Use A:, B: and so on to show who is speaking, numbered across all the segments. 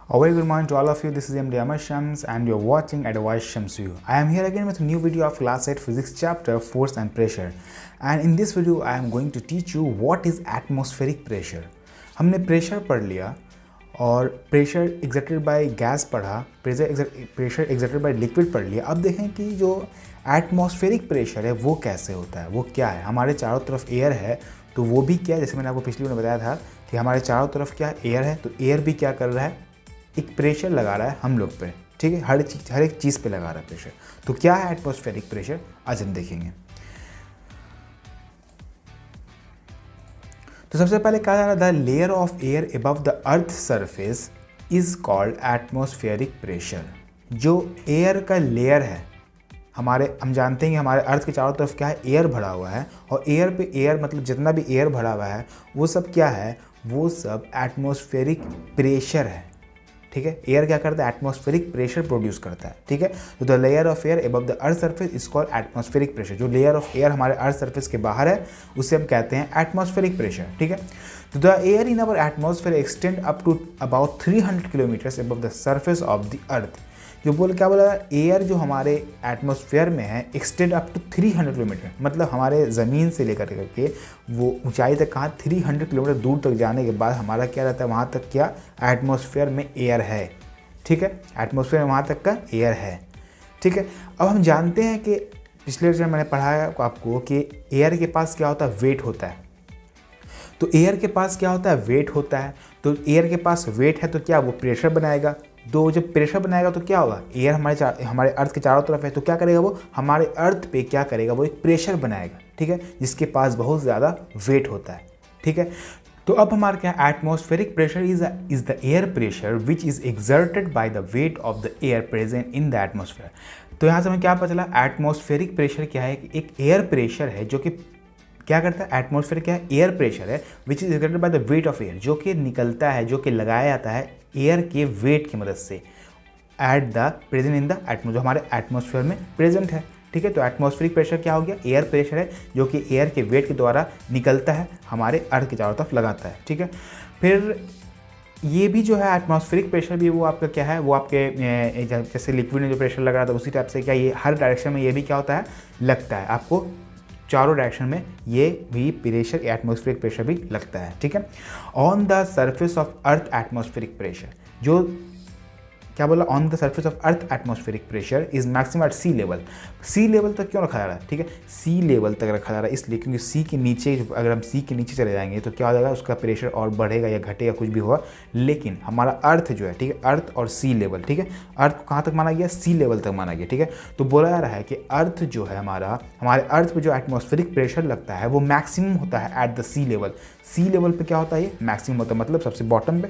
A: A very good morning to all of you. This is MD Amar Shams and you're watching Advice Shams View. I am here again with a new video of class 8 physics chapter force and pressure. And in this video I am going to teach you what is atmospheric pressure. हमने pressure पढ़ लिया और pressure exerted by gas पढ़ा, pressure exerted by liquid पढ़ लिया। अब देखें कि जो एटमॉस्फेरिक प्रेशर है वो कैसे होता है, वो क्या है। हमारे चारों तरफ एयर है तो वो भी क्या है, जैसे मैंने आपको पिछली वीडियो में बताया था कि हमारे चारों तरफ क्या एयर है, तो एयर भी क्या कर रहा है, एक प्रेशर लगा रहा है हम लोग पे, ठीक है। हर एक चीज़ पे लगा रहा है प्रेशर। तो क्या है एटमॉस्फेरिक प्रेशर, आज हम देखेंगे। तो सबसे पहले कहा जा रहा था, the layer of air above the earth surface is called atmospheric pressure. जो एयर का लेयर है हम जानते हैं कि हमारे अर्थ के चारों तरफ क्या है, एयर भरा हुआ है। और एयर पे एयर मतलब जितना भी एयर भरा हुआ है वो सब क्या है, वो सब एटमॉस्फेरिक प्रेशर है, ठीक है। एयर क्या करता है, एटमॉस्फेरिक प्रेशर प्रोड्यूस करता है, ठीक है। तो the layer of air above the earth surface is called atmospheric pressure. जो लेयर ऑफ एयर हमारे अर्थ सरफेस के बाहर है उसे हम कहते हैं एटमॉस्फेरिक प्रेशर, ठीक है। तो the air in our atmosphere extend up to about 300 kilometres above the surface of the earth. जो क्या बोला, एयर जो हमारे एटमॉस्फेयर में है एक्सटेंड अप टू 300 किलोमीटर, मतलब हमारे ज़मीन से लेकर करके वो ऊंचाई तक कहाँ 300 किलोमीटर दूर तक जाने के बाद हमारा क्या रहता है, वहाँ तक क्या एटमॉस्फेयर में एयर है, ठीक है। एटमॉस्फेयर में वहाँ तक का एयर है, ठीक है। अब हम जानते हैं कि पिछले लेक्चर में मैंने पढ़ाया आपको कि एयर के पास क्या होता है, वेट होता है। तो एयर के पास क्या होता है, वेट होता है। तो एयर के पास वेट है तो क्या, वो प्रेशर बनाएगा। तो जब प्रेशर बनाएगा तो क्या होगा, एयर हमारे अर्थ के चारों तरफ है तो क्या करेगा, वो हमारे अर्थ पे क्या करेगा, वो एक प्रेशर बनाएगा, ठीक है, जिसके पास बहुत ज़्यादा वेट होता है, ठीक है। तो अब हमारा क्या, atmospheric pressure is the air pressure which is exerted by the weight of the air present in the atmosphere. तो यहाँ से हमें क्या पता चला, एटमॉस्फेरिक प्रेशर क्या है, कि एक एयर प्रेशर है जो कि क्या करता है, एटमॉस्फेयर क्या है, एयर प्रेशर है which is exerted by the weight of air, जो कि निकलता है, जो कि लगाया जाता है एयर के वेट की मदद से at the present in the atmosphere, जो हमारे एटमॉस्फेयर में प्रेजेंट है, ठीक है। तो एटमॉस्फेरिक प्रेशर क्या हो गया, एयर प्रेशर है जो कि एयर के वेट के द्वारा निकलता है, हमारे अर्थ के चारों तरफ लगाता है, ठीक है। फिर ये भी जो है एटमॉस्फेरिक प्रेशर भी वो आपका क्या है, वो आपके जैसे लिक्विड में जो प्रेशर लग रहा था उसी टाइप से क्या ये हर डायरेक्शन में ये भी क्या होता है, लगता है। आपको चारों डायरेक्शन में ये भी प्रेशर, एटमॉस्फेरिक प्रेशर भी लगता है, ठीक है। On the surface of earth atmospheric pressure, जो क्या बोला, on the surface of earth atmospheric pressure is maximum at sea level. Sea level तक क्यों रखा जा रहा है, ठीक है, सी लेवल तक रखा जा रहा है इसलिए क्योंकि सी के नीचे, अगर हम सी के नीचे चले जाएंगे तो क्या हो जाएगा, उसका प्रेशर और बढ़ेगा या घटेगा, कुछ भी होगा। लेकिन हमारा अर्थ जो है, ठीक है, अर्थ और सी लेवल, ठीक है, अर्थ को कहाँ तक माना गया, सी लेवल तक माना गया, ठीक है। तो बोला जा रहा है कि अर्थ जो है हमारे अर्थ पे जो एटमॉस्फेरिक प्रेशर लगता है वो मैक्सिमम होता है at the sea level. Sea level पे क्या होता है, ये मैक्सिमम होता है, मतलब सबसे बॉटम पे,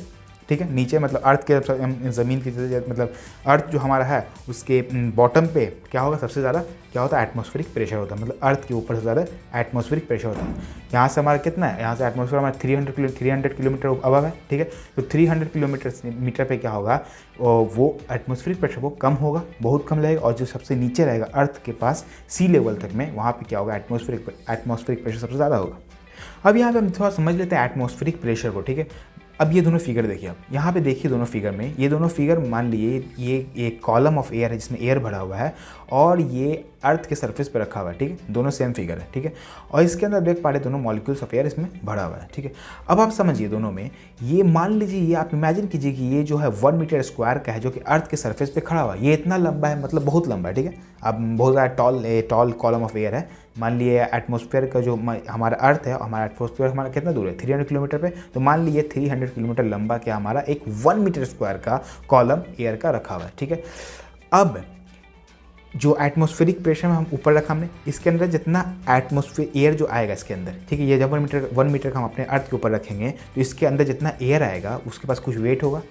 A: ठीक है। नीचे मतलब अर्थ के ज़मीन की, मतलब अर्थ जो हमारा है उसके बॉटम पे क्या होगा, सबसे ज़्यादा क्या होता है, एटमॉस्फेरिक प्रेशर होता है, मतलब अर्थ के ऊपर से ज़्यादा एटमॉस्फेरिक प्रेशर होता है। यहाँ से हमारा कितना है, यहाँ से एटमॉस्फेयर हमारा 300 किलोमीटर अबव है, ठीक है। तो 300 किलोमीटर पे क्या होगा, वो एटमॉस्फेरिक प्रेशर वो कम होगा, बहुत कम लगेगा। और जो सबसे नीचे रहेगा अर्थ के पास सी लेवल तक में, वहाँ पे क्या होगा, एटमॉस्फेरिक प्रेशर सबसे ज़्यादा होगा। अब यहाँ पे हम थोड़ा समझ लेते हैं एटमॉस्फेरिक प्रेशर को, ठीक है। अब ये दोनों फिगर देखिए, आप यहाँ पे देखिए दोनों फिगर में, ये दोनों फिगर मान लिए ये एक कॉलम ऑफ एयर है जिसमें एयर भरा हुआ है और ये अर्थ के सरफेस पे रखा हुआ है, ठीक है। दोनों सेम फिगर है, ठीक है। और इसके अंदर देख पा रहे दोनों मॉलिक्यूल्स ऑफ एयर इसमें भरा हुआ है, ठीक है। अब आप समझिए दोनों में, ये मान लीजिए, ये आप इमेजिन कीजिए कि ये जो है 1 मीटर स्क्वायर का है जो कि अर्थ के सरफेस पे खड़ा हुआ है। ये इतना लंबा है, मतलब बहुत लंबा है, ठीक है। अब बहुत ज़्यादा टॉल कॉलम ऑफ एयर है। मान लिए एटमॉस्फेयर का जो हमारा अर्थ है, हमारा एटमॉस्फेयर हमारा कितना दूर है, 300 किलोमीटर पे। तो मान लीजिए 300 किलोमीटर लंबा क्या हमारा एक 1 मीटर स्क्वायर का कॉलम एयर का रखा हुआ है, ठीक है। अब जो एटमॉस्फेरिक प्रेशर में हम ऊपर रखा हमने, इसके अंदर जितना एटमॉस्फेयर एयर जो आएगा इसके अंदर, ठीक है, ये जब 1 मीटर का हम अपने अर्थ के ऊपर रखेंगे तो इसके अंदर जितना एयर आएगा उसके पास कुछ वेट होगा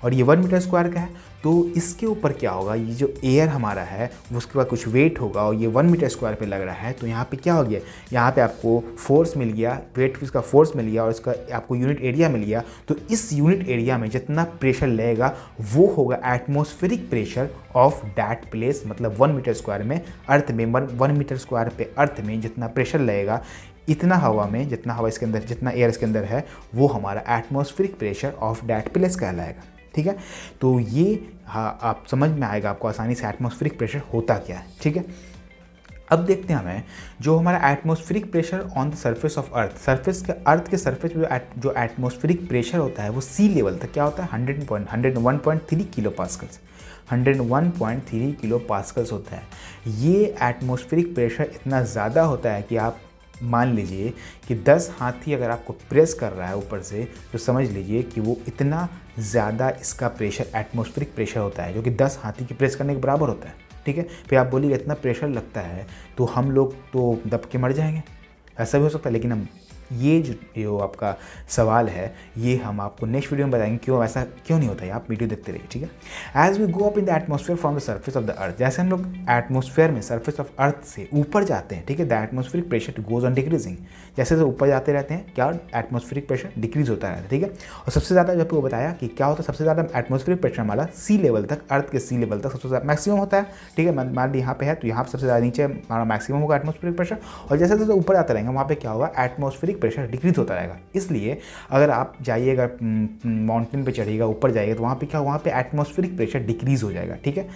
A: और ये 1 मीटर स्क्वायर का है तो इसके ऊपर क्या होगा, ये जो एयर हमारा है उसके बाद कुछ वेट होगा और ये 1 मीटर स्क्वायर पे लग रहा है। तो यहाँ पे क्या हो गया, यहाँ पे आपको फोर्स मिल गया, वेट इसका फोर्स मिल गया और इसका आपको यूनिट एरिया मिल गया। तो इस यूनिट एरिया में जितना प्रेशर लगेगा वो होगा atmospheric pressure of that place, मतलब 1 मीटर स्क्वायर में अर्थ में 1 मीटर स्क्वायर पे अर्थ में जितना प्रेशर लगेगा, इतना हवा में, जितना हवा इसके अंदर, जितना एयर इसके अंदर है, वो हमारा atmospheric pressure of that place कहलाएगा, ठीक है। तो ये हाँ आप समझ में आएगा आपको आसानी से एटमॉस्फेरिक प्रेशर होता क्या है, ठीक है। अब देखते हैं हमें जो हमारा atmospheric pressure on the surface of earth, earth के सरफेस पे जो एटमॉस्फेरिक प्रेशर होता है वो सी लेवल तक क्या होता है 101.3 किलो पास्कल्स, 101.3 किलो पास्कल्स होता है। ये एटमॉस्फेरिक प्रेशर इतना ज़्यादा होता है कि आप मान लीजिए कि 10 हाथी अगर आपको प्रेस कर रहा है ऊपर से, तो समझ लीजिए कि वो इतना ज़्यादा इसका प्रेशर एटमॉस्फेरिक प्रेशर होता है जो कि 10 हाथी के प्रेस करने के बराबर होता है, ठीक है। फिर आप बोलिए इतना प्रेशर लगता है तो हम लोग तो दब के मर जाएंगे, ऐसा भी हो सकता है। लेकिन हम ये जो आपका सवाल है ये हम आपको नेक्स्ट वीडियो में बताएंगे क्यों ऐसा क्यों नहीं होता है। आप वीडियो देखते रहिए, ठीक है। As we go up in the atmosphere from the surface of the earth, जैसे हम लोग एटमॉस्फेयर में सरफेस ऑफ अर्थ से ऊपर जाते हैं, ठीक है, the atmospheric pressure goes on decreasing. जैसे जैसे ऊपर जाते रहते हैं क्या एटमॉस्फेरिक प्रेशर डिक्रीज होता रहता है, ठीक है। और सबसे ज़्यादा जब आपको बताया कि क्या होता है, सबसे ज़्यादा एटमॉस्फेरिक प्रेशर हमारा सी लेवल तक, अर्थ के सी लेवल तक सबसे ज़्यादा मैक्सिमम होता है, ठीक है। मान ली यहाँ पे है तो यहाँ पर सबसे ज़्यादा नीचे हमारा मैक्सिमम होगा एटमॉस्फेरिक प्रेशर, और जैसे जैसे ऊपर जाते रहेंगे वहाँ पे क्या होगा एटमॉस्फेरिक प्रेशर डिक्रीज होता रहेगा। इसलिए अगर आप जाइएगा माउंटेन पे चढ़िएगा, ऊपर जाइएगा तो वहाँ पे क्या, वहाँ पे एटमॉस्फेरिक प्रेशर डिक्रीज हो जाएगा, ठीक है।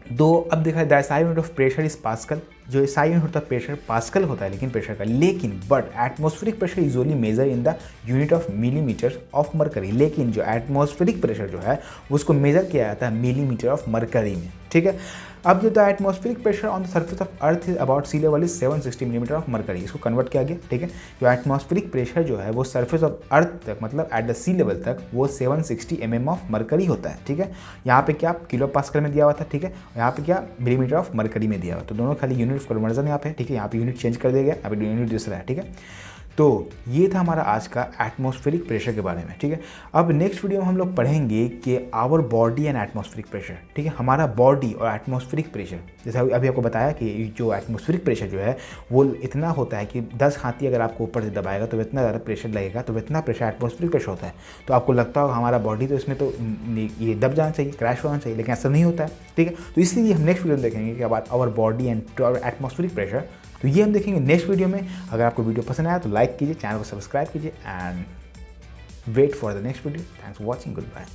A: तो अब देखा जाए SI unit of pressure is pascal, जो SI यूनिट होता है प्रेशर पास्कल होता है लेकिन प्रेशर का, लेकिन but atmospheric pressure is only measure in the unit of millimetre of mercury. लेकिन जो एटमॉस्फेरिक प्रेशर जो है उसको मेजर किया जाता है मिलीमीटर ऑफ मरकरी में, ठीक है। अब जो the atmospheric pressure on the surface of earth is about sea level is 760 millimetre of mercury, इसको कन्वर्ट किया गया, ठीक है। जो एटमॉस्फेरिक प्रेशर जो है वो सर्फेस ऑफ अर्थ तक मतलब एट द सी लेवल तक वो 760 mm ऑफ मरकरी होता है, ठीक है। यहाँ पे क्या किलो पास्कल में दिया हुआ था, ठीक है, यहाँ पे क्या मिलीमीटर ऑफ मरकरी में दिया हुआ, तो दोनों खाली यूनिट ऑफ कन्वर्जन यहाँ पे, ठीक है। यहाँ पे यूनिट चेंज कर दिया गया, यहाँ पे यूनिट दूसरा है, ठीक है। तो ये था हमारा आज का एटमॉस्फेरिक प्रेशर के बारे में, ठीक है। अब नेक्स्ट वीडियो में हम लोग पढ़ेंगे कि our body and atmospheric pressure, ठीक है। हमारा बॉडी और एटमॉस्फेरिक प्रेशर, जैसे अभी आपको बताया कि जो एटमॉस्फेरिक प्रेशर जो है वो इतना होता है कि 10 हाथी अगर आपको ऊपर से दबाएगा तो इतना ज़्यादा प्रेशर लगेगा, तो इतना प्रेशर एटमॉस्फेरिक प्रेशर होता है। तो आपको लगता होगा हमारा बॉडी तो इसमें तो ये दब जाना चाहिए, क्रैश होना चाहिए, लेकिन ऐसा नहीं होता है, ठीक है। तो इसलिए हम नेक्स्ट वीडियो में देखेंगे कि अब our body and atmospheric pressure, तो ये हम देखेंगे नेक्स्ट वीडियो में। अगर आपको वीडियो पसंद आया तो लाइक कीजिए, चैनल को सब्सक्राइब कीजिए and wait for the next video. Thanks for watching, good bye.